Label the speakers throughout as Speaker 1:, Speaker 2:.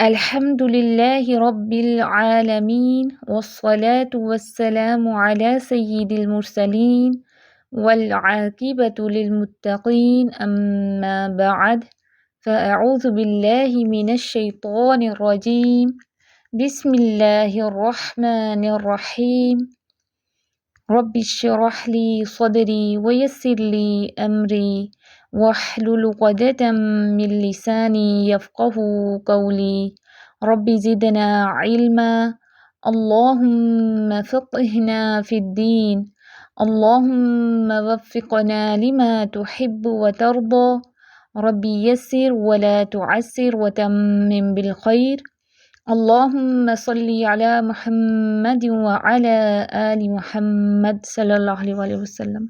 Speaker 1: الحمد لله رب العالمين والصلاة والسلام على سيد المرسلين والعاقبة للمتقين أما بعد فأعوذ بالله من الشيطان الرجيم بسم الله الرحمن الرحيم رب اشرح لي صدري ويسر لي أمري واحلل عقدة من لساني يفقه قولي رب زدنا علما اللهم فقهنا في الدين اللهم وفقنا لما تحب وترضى رب يسر ولا تعسر وتمم بالخير اللهم صل على محمد وعلى آل محمد صلی اللہ علیہ وسلم۔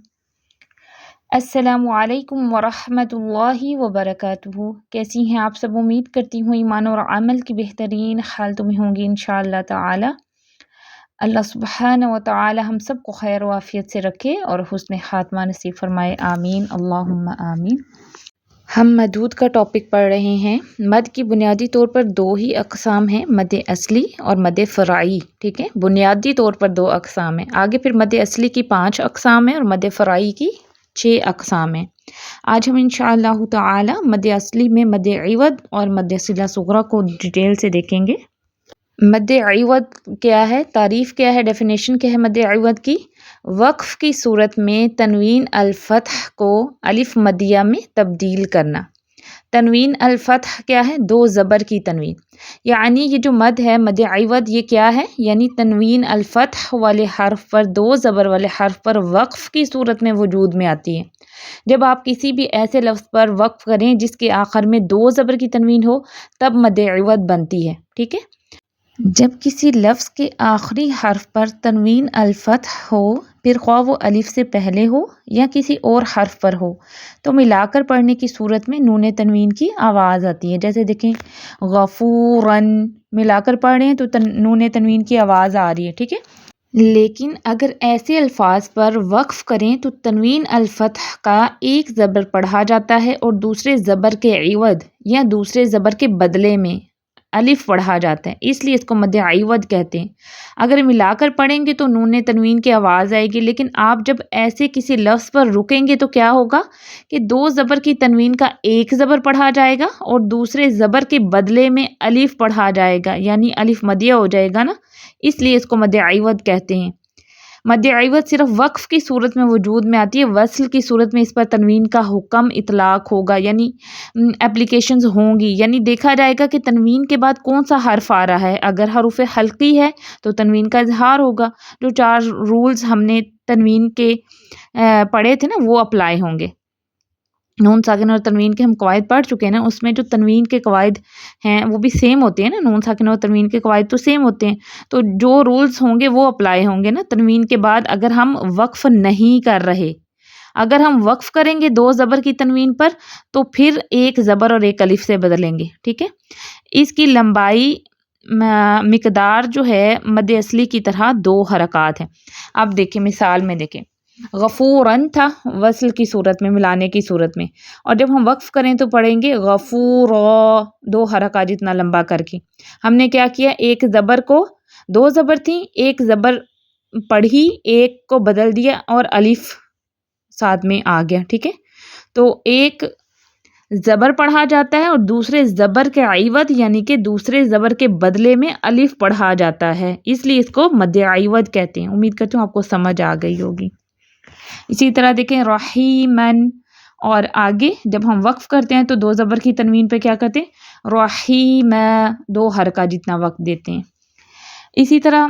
Speaker 1: السلام علیکم ورحمۃ اللہ وبرکاتہ۔ کیسی ہیں آپ سب؟ امید کرتی ہوں ایمان اور عمل کی بہترین حالتوں میں ہوں گی انشاءاللہ تعالی۔ اللہ سبحانہ و تعالی ہم سب کو خیر و عافیت سے رکھے اور حسن خاتمہ نصیب فرمائے، آمین اللہم آمین۔ ہم مدود کا ٹاپک پڑھ رہے ہیں۔ مد کی بنیادی طور پر دو ہی اقسام ہیں، مد اصلی اور مد فرعی، ٹھیک ہے؟ بنیادی طور پر دو اقسام ہیں، آگے پھر مد اصلی کی 5 اقسام ہیں اور مد فرعی کی 6 اقسام ہیں۔ آج ہم انشاءاللہ تعالی مد اصلی میں مد عوض اور مد صلہ صغریٰ کو ڈیٹیل سے دیکھیں گے۔ مد عوض کیا ہے، تعریف کیا ہے، ڈیفینیشن کیا ہے مد عوض کی؟ وقف کی صورت میں تنوین الفتح کو الف مدیہ میں تبدیل کرنا۔ تنوین الفتح کیا ہے؟ 2 زبر کی تنوین، یعنی یہ جو مد ہے مد عوض یہ کیا ہے؟ یعنی تنوین الفتح والے حرف پر 2 زبر والے حرف پر وقف کی صورت میں وجود میں آتی ہے۔ جب آپ کسی بھی ایسے لفظ پر وقف کریں جس کے آخر میں 2 زبر کی تنوین ہو تب مد عوض بنتی ہے، ٹھیک ہے؟ جب کسی لفظ کے آخری حرف پر تنوین الفتح ہو، پھر خواہ وہ الف سے پہلے ہو یا کسی اور حرف پر ہو، تو ملا کر پڑھنے کی صورت میں نون تنوین کی آواز آتی ہے۔ جیسے دیکھیں غفوراً، ملا کر پڑھ رہے ہیں تو نون تنوین کی آواز آ رہی ہے، ٹھیک ہے؟ لیکن اگر ایسے الفاظ پر وقف کریں تو تنوین الفتح کا ایک زبر پڑھا جاتا ہے اور دوسرے زبر کے عوض یا دوسرے زبر کے بدلے میں الف پڑھا جاتا ہے، اس لیے اس کو مد عوض کہتے ہیں۔ اگر ملا کر پڑھیں گے تو نون تنوین کی آواز آئے گی، لیکن آپ جب ایسے کسی لفظ پر رکیں گے تو کیا ہوگا کہ 2 زبر کی تنوین کا ایک زبر پڑھا جائے گا اور دوسرے زبر کے بدلے میں الف پڑھا جائے گا، یعنی الف مدیہ ہو جائے گا نا، اس لیے اس کو مد عوض کہتے ہیں۔ مد عوض صرف وقف کی صورت میں وجود میں آتی ہے، وصل کی صورت میں اس پر تنوین کا حکم اطلاق ہوگا، یعنی اپلیکیشنز ہوں گی، یعنی دیکھا جائے گا کہ تنوین کے بعد کون سا حرف آ رہا ہے۔ اگر حروف حلقی ہے تو تنوین کا اظہار ہوگا، جو 4 رولز ہم نے تنوین کے پڑھے تھے نا وہ اپلائی ہوں گے۔ نون ساکن اور تنوین کے ہم قواعد پڑھ چکے ہیں نا، اس میں جو تنوین کے قواعد ہیں وہ بھی سیم ہوتے ہیں نا، نون ساکن اور تنوین کے قواعد تو سیم ہوتے ہیں، تو جو رولز ہوں گے وہ اپلائی ہوں گے نا تنوین کے بعد۔ اگر ہم وقف نہیں کر رہے، اگر ہم وقف کریں گے 2 زبر کی تنوین پر تو پھر ایک زبر اور ایک الف سے بدلیں گے، ٹھیک ہے؟ اس کی لمبائی مقدار جو ہے مد اصلی کی طرح 2 حرکات ہیں۔ اب دیکھیں مثال میں دیکھیں، غفوراً تھا وصل کی صورت میں، ملانے کی صورت میں، اور جب ہم وقف کریں تو پڑھیں گے غفورا، 2 حرکات جتنا لمبا کر کے۔ ہم نے کیا کیا، ایک زبر کو 2 زبر تھیں، ایک زبر پڑھی، ایک کو بدل دیا اور الف ساتھ میں آ گیا، ٹھیک ہے؟ تو ایک زبر پڑھا جاتا ہے اور دوسرے زبر کے عوض یعنی کہ دوسرے زبر کے بدلے میں الف پڑھا جاتا ہے، اس لیے اس کو مد عوض کہتے ہیں۔ امید کرتی ہوں آپ کو سمجھ آ گئی ہوگی۔ اسی طرح دیکھیں رحیمن، اور آگے جب ہم وقف کرتے ہیں تو 2 زبر کی تنوین پہ کیا کرتے ہیں، رحیم، 2 حرکہ جتنا وقت دیتے ہیں۔ اسی طرح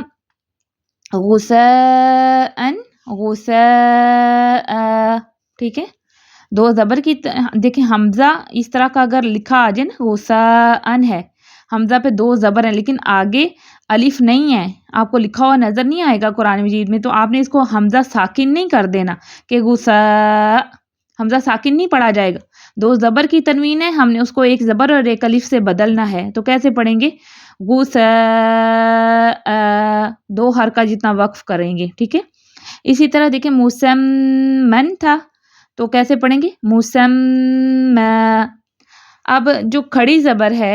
Speaker 1: غساءً، غساء، ٹھیک ہے؟ 2 زبر کی دیکھیں حمزہ اس طرح کا اگر لکھا آ جائے نا، غساءً ہے، حمزہ پہ 2 زبر ہیں لیکن آگے الف نہیں ہے، آپ کو لکھا ہوا نظر نہیں آئے گا قرآن مجید میں، تو آپ نے اس کو حمزہ ساکن نہیں کر دینا کہ غساء، حمزہ ساکن نہیں پڑھا جائے گا۔ 2 زبر کی تنوین ہے، ہم نے اس کو ایک زبر اور ایک الف سے بدلنا ہے، تو کیسے پڑھیں گے، غساء، 2 حرکہ جتنا وقف کریں گے، ٹھیک ہے؟ اسی طرح دیکھیں مسمن تھا تو کیسے پڑھیں گے، مسمى۔ اب جو کھڑی زبر ہے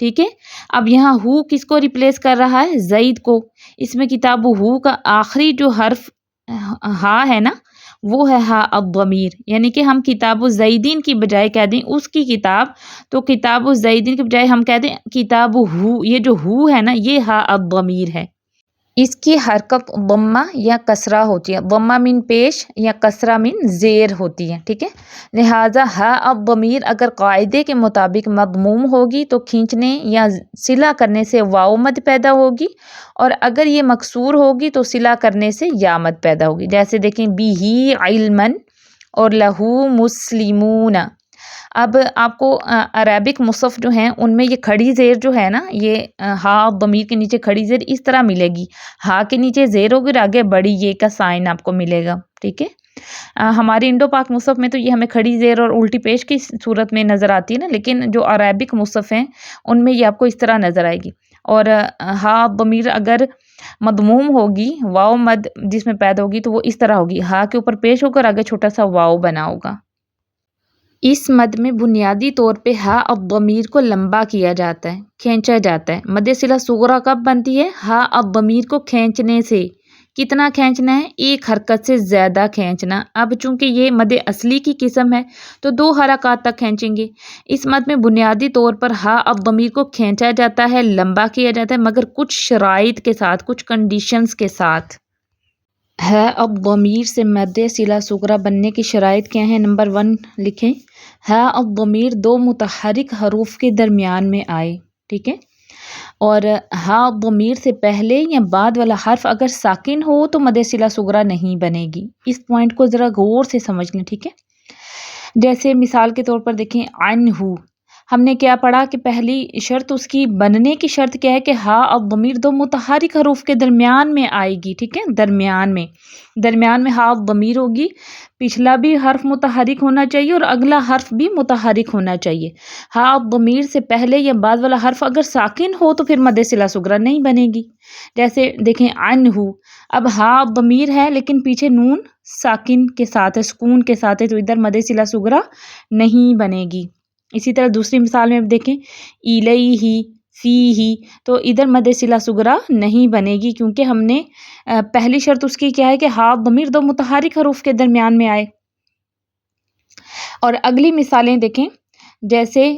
Speaker 1: ٹھیک ہے. اب یہاں ہو کس کو ریپلیس کر رہا ہے؟ زید کو. اس میں کتاب ہو کا آخری جو حرف ہا ہے نا وہ ہے ہا الضمیر، یعنی کہ ہم کتاب الزیدین کی بجائے کہہ دیں اس کی کتاب، تو کتاب الزیدین کی بجائے ہم کہہ دیں کتاب ہو. یہ جو ہو ہے نا یہ ہا الضمیر ہے. اس کی حرکت ضمہ یا کسرہ ہوتی ہے، ضمہ من پیش یا کسرہ من زیر ہوتی ہے. ٹھیک ہے. لہٰذا ہا الضمیر اگر قاعدے کے مطابق مضموم ہوگی تو کھینچنے یا صلہ کرنے سے واو مد پیدا ہوگی، اور اگر یہ مکسور ہوگی تو صلہ کرنے سے یا مد پیدا ہوگی. جیسے دیکھیں بیہی علمًا اور لہو مسلمون. اب آپ کو عربک مصحف جو ہیں ان میں یہ کھڑی زیر جو ہے نا، یہ ہا ضمیر کے نیچے کھڑی زیر اس طرح ملے گی، ہا کے نیچے زیر ہوگی اور آگے بڑی یہ کا سائن آپ کو ملے گا. ٹھیک ہے. ہمارے انڈو پاک مصحف میں تو یہ ہمیں کھڑی زیر اور الٹی پیش کی صورت میں نظر آتی ہے نا، لیکن جو عربک مصحف ہیں ان میں یہ آپ کو اس طرح نظر آئے گی. اور ہا ضمیر اگر مضموم ہوگی، واو مد جس میں پیدا ہوگی تو وہ اس طرح ہوگی، ہا کے اوپر پیش ہو کر آگے چھوٹا سا واو بنا ہوگا. اس مد میں بنیادی طور پہ ہا الضمیر کو لمبا کیا جاتا ہے، کھینچا جاتا ہے. مد صلہ صغریٰ کب بنتی ہے؟ ہا الضمیر کو کھینچنے سے. کتنا کھینچنا ہے؟ ایک حرکت سے زیادہ کھینچنا. اب چونکہ یہ مد اصلی کی قسم ہے تو 2 حرکات تک کھینچیں گے. اس مد میں بنیادی طور پر ہا الضمیر کو کھینچا جاتا ہے، لمبا کیا جاتا ہے، مگر کچھ شرائط کے ساتھ، کچھ کنڈیشنز کے ساتھ. ہا الضمیر سے مد صلہ صغریٰ بننے کی شرائط کیا ہیں؟ نمبر 1 لکھیں، ہا الضمیر 2 متحرک حروف کے درمیان میں آئے. ٹھیک ہے. اور ہا الضمیر سے پہلے یا بعد والا حرف اگر ساکن ہو تو مد صلہ صغریٰ نہیں بنے گی. اس پوائنٹ کو ذرا غور سے سمجھ لیں. ٹھیک ہے. جیسے مثال کے طور پر دیکھیں عنہ، ہم نے کیا پڑھا کہ پہلی شرط اس کی بننے کی شرط کیا ہے کہ ہا الضمیر 2 متحرک حروف کے درمیان میں آئے گی. ٹھیک ہے. درمیان میں ہا الضمیر ہوگی، پچھلا بھی حرف متحرک ہونا چاہیے اور اگلا حرف بھی متحرک ہونا چاہیے. ہا الضمیر سے پہلے یا بعد والا حرف اگر ساکن ہو تو پھر مد صلہ صغریٰ نہیں بنے گی. جیسے دیکھیں عنہ، اب ہا الضمیر ہے لیکن پیچھے نون ساکن کے ساتھ ہے، سکون کے ساتھ ہے، تو ادھر مد صلہ صغریٰ نہیں بنے گی. اسی طرح دوسری مثال میں دیکھیں الیہ فیہ، تو ادھر مد صلہ صغریٰ نہیں بنے گی کیونکہ ہم نے پہلی شرط اس کی کیا ہے کہ ہا الضمیر 2 متحرک حروف کے درمیان میں آئے. اور اگلی مثالیں دیکھیں جیسے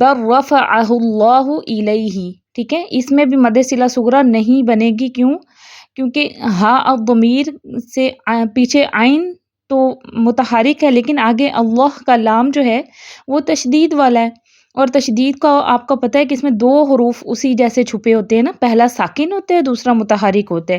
Speaker 1: بل رفعہ اللہ الیہ. ٹھیک ہے. اس میں بھی مد صلہ صغریٰ نہیں بنے گی. کیونکہ ہا الضمیر سے پیچھے عین تو متحرک ہے لیکن آگے اللہ کا لام جو ہے وہ تشدید والا ہے، اور تشدید کا آپ کو پتہ ہے کہ اس میں 2 حروف اسی جیسے چھپے ہوتے ہیں نا، پہلا ساکن ہوتا ہے دوسرا متحرک ہوتا ہے.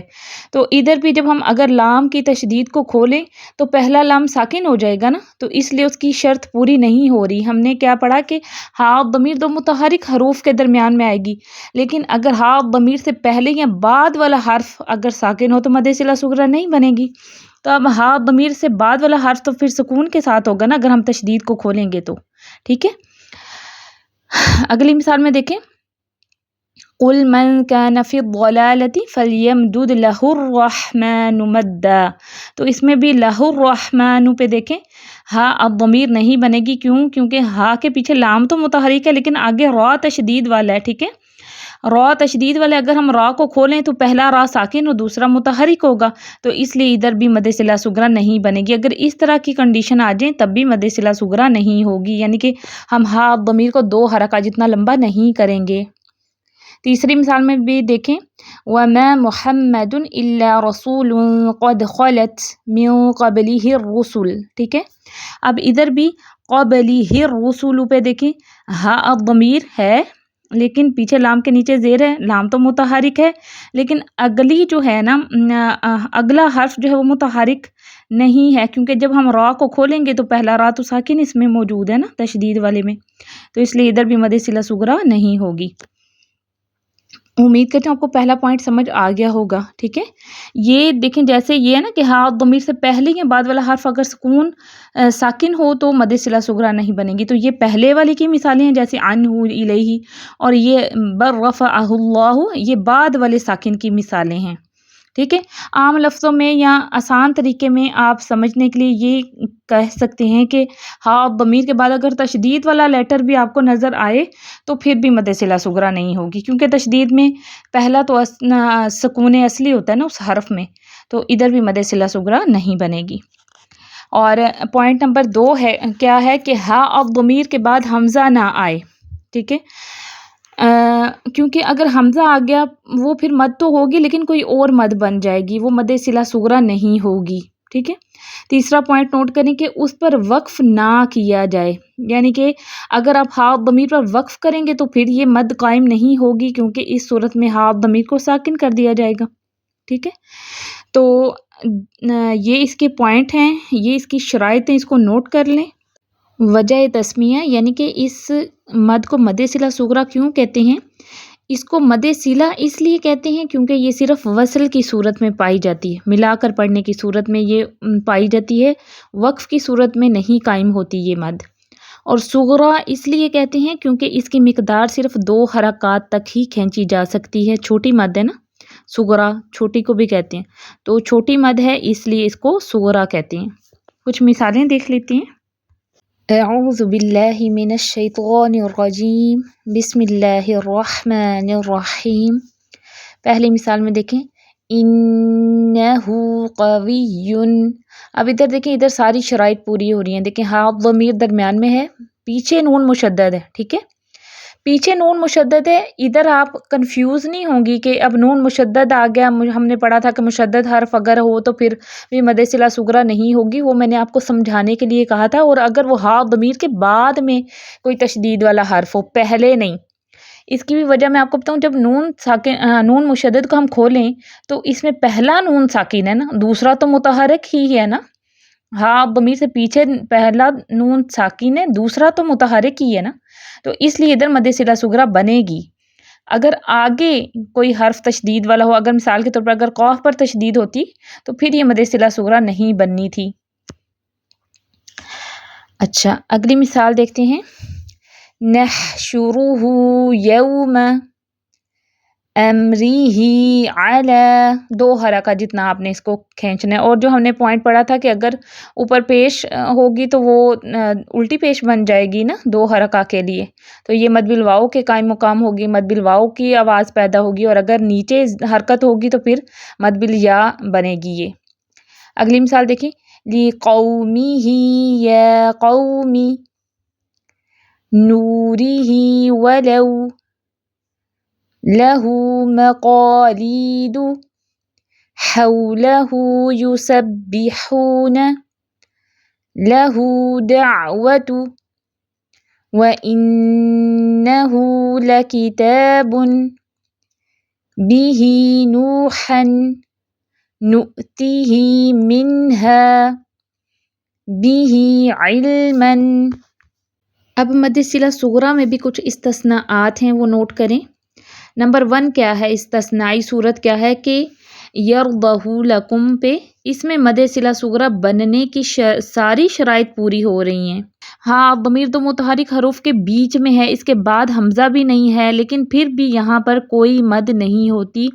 Speaker 1: تو ادھر بھی جب ہم اگر لام کی تشدید کو کھولیں تو پہلا لام ساکن ہو جائے گا نا، تو اس لیے اس کی شرط پوری نہیں ہو رہی. ہم نے کیا پڑھا کہ ہا الضمیر 2 متحرک حروف کے درمیان میں آئے گی، لیکن اگر ہا الضمیر سے پہلے یا بعد والا حرف اگر ساکن ہو تو مد صلہ صغریٰ نہیں بنے گی. تو اب ہا الضمیر سے بعد والا حرف تو پھر سکون کے ساتھ ہوگا نا اگر ہم تشدید کو کھولیں گے تو. ٹھیک ہے. اگلی مثال میں دیکھیں قُلْ مَنْ كَانَ فِي الضَّلَالَةِ فَلْيَمْدُدْ لَهُ الرَّحْمَنُ مَدًّا. تو اس میں بھی لَهُ الرَّحْمَنُ پہ دیکھیں ہا الضمیر نہیں بنے گی. کیونکہ ہا کے پیچھے لام تو متحرک ہے لیکن آگے را تشدید والا ہے. ٹھیک ہے. را تشدید والے اگر ہم را کو کھولیں تو پہلا را ساکن اور دوسرا متحرک ہوگا، تو اس لیے ادھر بھی مد صلہ صغریٰ نہیں بنے گی. اگر اس طرح کی کنڈیشن آ جائیں تب بھی مد صلہ صغریٰ نہیں ہوگی، یعنی کہ ہم ہا الضمیر کو 2 حرکات جتنا لمبا نہیں کریں گے. تیسری مثال میں بھی دیکھیں وَمَا مُحَمَّدٌ إِلَّا رَسُولٌ قَدْ خَلَتْ مِن قَبْلِهِ الرُّسُلُ. ٹھیک ہے. اب ادھر بھی قَبْلِهِ الرُّسُلُ پہ دیکھیں ہا الضمیر ہے لیکن پیچھے لام کے نیچے زیر ہے، لام تو متحرک ہے لیکن اگلی جو ہے نا اگلا حرف جو ہے وہ متحرک نہیں ہے، کیونکہ جب ہم را کو کھولیں گے تو پہلا را تو ساکن اس میں موجود ہے نا تشدید والے میں، تو اس لیے ادھر بھی مد صلہ صغریٰ نہیں ہوگی. امید کرتے ہیں آپ کو پہلا پوائنٹ سمجھ آ گیا ہوگا. ٹھیک ہے. یہ دیکھیں جیسے یہ ہے نا کہ ہا الضمیر سے پہلے یا بعد والا حرف اگر سکون ساکن ہو تو مد صلہ صغریٰ نہیں بنے گی. تو یہ پہلے والی کی مثالیں ہیں جیسے عنہ الیہ، اور یہ بل رفعہ اللہ یہ بعد والے ساکن کی مثالیں ہیں. ٹھیک ہے، عام لفظوں میں یا آسان طریقے میں آپ سمجھنے کے لیے یہ کہہ سکتے ہیں کہ ہاں ضمیر کے بعد اگر تشدید والا لیٹر بھی آپ کو نظر آئے تو پھر بھی مد صلہ صغریٰ نہیں ہوگی، کیونکہ تشدید میں پہلا تو سکون اصلی ہوتا ہے نا اس حرف میں، تو ادھر بھی مد صلہ صغریٰ نہیں بنے گی۔ اور پوائنٹ نمبر 2 ہے کیا ہے کہ ہاں اب ضمیر کے بعد حمزہ نہ آئے، ٹھیک ہے، کیونکہ اگر حمزہ آ گیا وہ پھر مد تو ہوگی لیکن کوئی اور مد بن جائے گی، وہ مد صلہ صغریٰ نہیں ہوگی، ٹھیک ہے۔ تیسرا پوائنٹ نوٹ کریں کہ اس پر وقف نہ کیا جائے، یعنی کہ اگر آپ ہاں ضمیر پر وقف کریں گے تو پھر یہ مد قائم نہیں ہوگی، کیونکہ اس صورت میں ہاں ضمیر کو ساکن کر دیا جائے گا، ٹھیک ہے۔ تو یہ اس کے پوائنٹ ہیں، یہ اس کی شرائط ہیں، اس کو نوٹ کر لیں۔ وجہ تسمیہ یعنی کہ اس مد کو مد صلہ صغریٰ کیوں کہتے ہیں؟ اس کو مد صلہ اس لیے کہتے ہیں کیونکہ یہ صرف وصل کی صورت میں پائی جاتی ہے، ملا کر پڑھنے کی صورت میں یہ پائی جاتی ہے، وقف کی صورت میں نہیں قائم ہوتی یہ مد۔ اور صغریٰ اس لیے کہتے ہیں کیونکہ اس کی مقدار صرف 2 حرکات تک ہی کھینچی جا سکتی ہے، چھوٹی مد ہے نا، صغریٰ چھوٹی کو بھی کہتے ہیں، تو چھوٹی مد ہے اس لیے اس کو صغریٰ کہتے ہیں۔ کچھ مثالیں دیکھ لیتے ہیں۔ اعوذ باللہ من الشیطان الرجیم، بسم اللہ الرحمن الرحیم۔ پہلی مثال میں دیکھیں، انہ قوی، اب ادھر دیکھیں، ادھر ساری شرائط پوری ہو رہی ہیں، دیکھیں ہاں ضمیر درمیان میں ہے، پیچھے نون مشدد ہے، ٹھیک ہے، پیچھے نون مشدد ہے، ادھر آپ کنفیوز نہیں ہوں گی کہ اب نون مشدد آ گیا، ہم نے پڑھا تھا کہ مشدد حرف اگر ہو تو پھر بھی مد صلہ صغریٰ نہیں ہوگی، وہ میں نے آپ کو سمجھانے کے لیے کہا تھا۔ اور اگر وہ ہاں ضمیر کے بعد میں کوئی تشدید والا حرف ہو، پہلے نہیں، اس کی بھی وجہ میں آپ کو بتاؤں، جب نون مشدد کو ہم کھولیں تو اس میں پہلا نون ساکن ہے نا، دوسرا تو متحرک ہی ہے نا، ہاں ضمیر سے پیچھے پہلا نون ساکن ہے، دوسرا تو متحرک ہی ہے نا، تو اس لیے ادھر مد صلہ صغریٰ بنے گی۔ اگر آگے کوئی حرف تشدید والا ہو، اگر مثال کے طور پر اگر قاف پر تشدید ہوتی تو پھر یہ مد صلہ صغریٰ نہیں بننی تھی۔ اچھا، اگلی مثال دیکھتے ہیں، نحشرہ یوم امرہ علی، 2 حرکات جتنا آپ نے اس کو کھینچنا ہے، اور جو ہم نے پوائنٹ پڑھا تھا کہ اگر اوپر پیش ہوگی تو وہ الٹی پیش بن جائے گی نا 2 حرکات کے لیے، تو یہ مد بالواو کے قائم مقام ہوگی، مد بالواو کی آواز پیدا ہوگی، اور اگر نیچے حرکت ہوگی تو پھر مد بالیا بنے گی یہ۔ اگلی مثال دیکھیں، لِقَوْمِهِ یا قومی، نورہ ولو، لہ مقالید، حولہ یسبحون، لہ دعوت، وَإِنَّهُ لَكِتَابٌ، بِهِ نُوحًا نُؤْتِهِ مِنْهَا، بِهِ عِلْمًا۔ اب مد صلہ صغریٰ میں بھی کچھ استثناءات ہیں، وہ نوٹ کریں۔ نمبر 1 کیا ہے، استثنائی صورت کیا ہے کہ یرضہ لکم پہ، اس میں مد صلہ صغریٰ بننے کی ساری شرائط پوری ہو رہی ہیں۔ ہاں ضمیر 2 متحرک حروف کے بیچ میں ہے، اس کے بعد حمزہ بھی نہیں ہے، لیکن پھر بھی یہاں پر کوئی مد نہیں ہوتی۔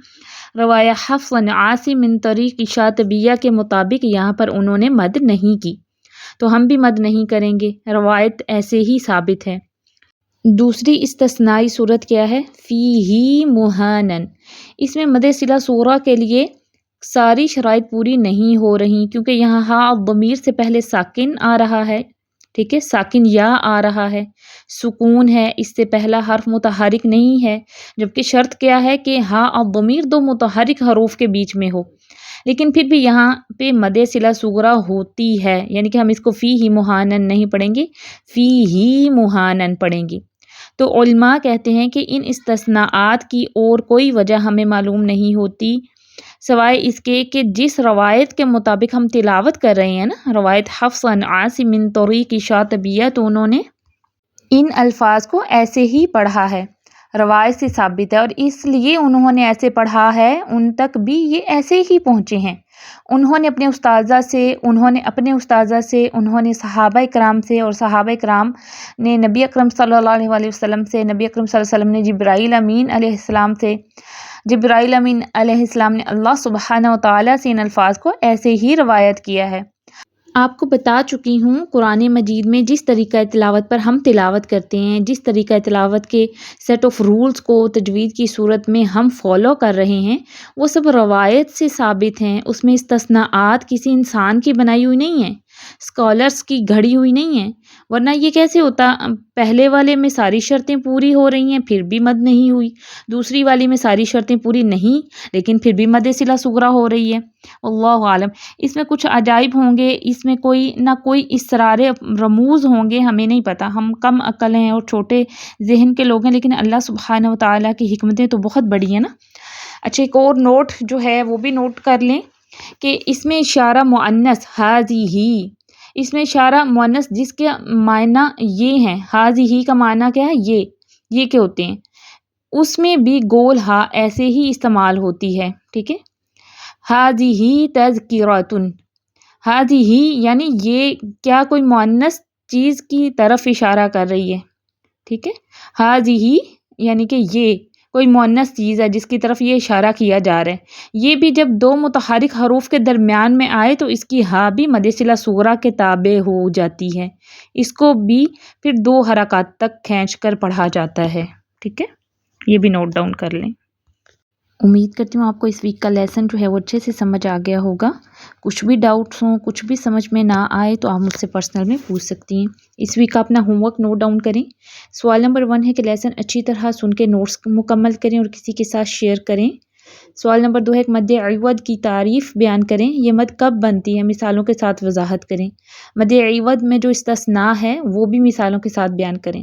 Speaker 1: روایہ حفص عن عاصم من طریق شاطبیہ کے مطابق یہاں پر انہوں نے مد نہیں کی، تو ہم بھی مد نہیں کریں گے، روایت ایسے ہی ثابت ہے۔ دوسری استثنائی صورت کیا ہے، فیہ مہانن، اس میں مد صلہ صغریٰ کے لیے ساری شرائط پوری نہیں ہو رہی، کیونکہ یہاں ہاں ضمیر سے پہلے ساکن آ رہا ہے، ٹھیک ہے، ساکن یا آ رہا ہے، سکون ہے، اس سے پہلا حرف متحرک نہیں ہے، جبکہ شرط کیا ہے کہ ہاں ضمیر 2 متحرک حروف کے بیچ میں ہو، لیکن پھر بھی یہاں پہ مد صلہ صغریٰ ہوتی ہے، یعنی کہ ہم اس کو فیہ مہانن نہیں پڑھیں گے، فیہ مہانن پڑھیں گے۔ تو علماء کہتے ہیں کہ ان استثناءات کی اور کوئی وجہ ہمیں معلوم نہیں ہوتی سوائے اس کے کہ جس روایت کے مطابق ہم تلاوت کر رہے ہیں نا، روایت حفص عن عاصم من طریق شاطبیہ، تو انہوں نے ان الفاظ کو ایسے ہی پڑھا ہے، روایت سے ثابت ہے، اور اس لیے انہوں نے ایسے پڑھا ہے، ان تک بھی یہ ایسے ہی پہنچے ہیں۔ انہوں نے اپنے استاذہ سے، انہوں نے صحابہ کرام سے، اور صحابہ کرام نے نبی اکرم صلی اللہ علیہ وسلم سے، نبی اکرم صلی اللہ علیہ وسلم نے جبرائیل امین علیہ السلام سے، جبرائیل امین علیہ السلام نے اللہ سبحانہ و تعالیٰ سے ان الفاظ کو ایسے ہی روایت کیا ہے۔ آپ کو بتا چکی ہوں قرآن مجید میں جس طریقہ تلاوت پر ہم تلاوت کرتے ہیں، جس طریقہ تلاوت کے سیٹ آف رولز کو تجوید کی صورت میں ہم فالو کر رہے ہیں، وہ سب روایت سے ثابت ہیں۔ اس میں استثناءات کسی انسان کی بنائی ہوئی نہیں ہیں، اسکالرس کی گھڑی ہوئی نہیں ہیں، ورنہ یہ کیسے ہوتا؟ پہلے والے میں ساری شرطیں پوری ہو رہی ہیں پھر بھی مد نہیں ہوئی، دوسری والی میں ساری شرطیں پوری نہیں لیکن پھر بھی مد صلہ صغریٰ ہو رہی ہے۔ اللہ عالم، اس میں کچھ عجائب ہوں گے، اس میں کوئی نہ کوئی اسرار رموز ہوں گے، ہمیں نہیں پتہ، ہم کم عقل ہیں اور چھوٹے ذہن کے لوگ ہیں، لیکن اللہ سبحانہ و تعالیٰ کی حکمتیں تو بہت بڑی ہیں نا۔ اچھا، ایک اور نوٹ جو ہے وہ بھی نوٹ کر لیں کہ اس میں اشارہ مؤنث ہذہ، اس میں اشارہ مؤنث جس کے معنی یہ ہیں، ہذہ کا معنی کیا ہے؟ یہ کیا ہوتے ہیں؟ اس میں بھی گول ہا ایسے ہی استعمال ہوتی ہے، ٹھیک ہے۔ ہذہ تذکرۃ، ہذہ یعنی یہ کیا کوئی مؤنث چیز کی طرف اشارہ کر رہی ہے، ٹھیک ہے۔ ہذہ یعنی کہ یہ کوئی مؤنث چیز ہے جس کی طرف یہ اشارہ کیا جا رہا ہے۔ یہ بھی جب دو متحرک حروف کے درمیان میں آئے تو اس کی ہا بھی مد صلہ صغریٰ کے تابع ہو جاتی ہے، اس کو بھی پھر 2 حرکات تک کھینچ کر پڑھا جاتا ہے، ٹھیک ہے۔ یہ بھی نوٹ ڈاؤن کر لیں۔ امید کرتی ہوں آپ کو اس ویک کا لیسن جو ہے وہ اچھے سے سمجھ آ گیا ہوگا۔ کچھ بھی ڈاؤٹس ہوں، کچھ بھی سمجھ میں نہ آئے تو آپ مجھ سے پرسنل میں پوچھ سکتی ہیں۔ اس ویک کا اپنا ہوم ورک نوٹ ڈاؤن کریں۔ سوال نمبر 1 ہے کہ لیسن اچھی طرح سن کے نوٹس مکمل کریں اور کسی کے ساتھ شیئر کریں۔ سوال نمبر 2 ہے کہ مد عوض کی تعریف بیان کریں، یہ مد کب بنتی ہے، مثالوں کے ساتھ وضاحت کریں۔ مد عوض میں جو استثناء ہے وہ بھی مثالوں کے ساتھ بیان کریں۔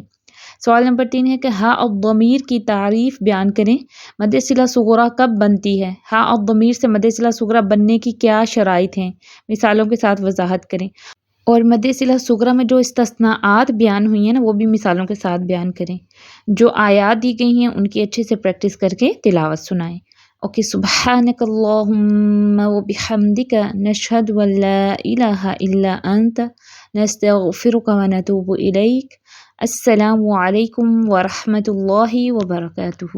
Speaker 1: سوال نمبر 3 ہے کہ ہاء الضمیر کی تعریف بیان کریں، مد صلہ صغریٰ کب بنتی ہے، ہاء الضمیر سے مد صلہ صغریٰ بننے کی کیا شرائط ہیں، مثالوں کے ساتھ وضاحت کریں۔ اور مد صلہ صغریٰ میں جو استثناءات بیان ہوئی ہیں نا وہ بھی مثالوں کے ساتھ بیان کریں۔ جو آیات دی گئی ہیں ان کی اچھے سے پریکٹس کر کے تلاوت سنائیں۔ اوکے، سبحانک اللہم وبحمدک نشہد ان لا الہ الا انت نستغفرک ونتوب الیک۔ السلام علیکم ورحمۃ اللہ وبرکاتہ۔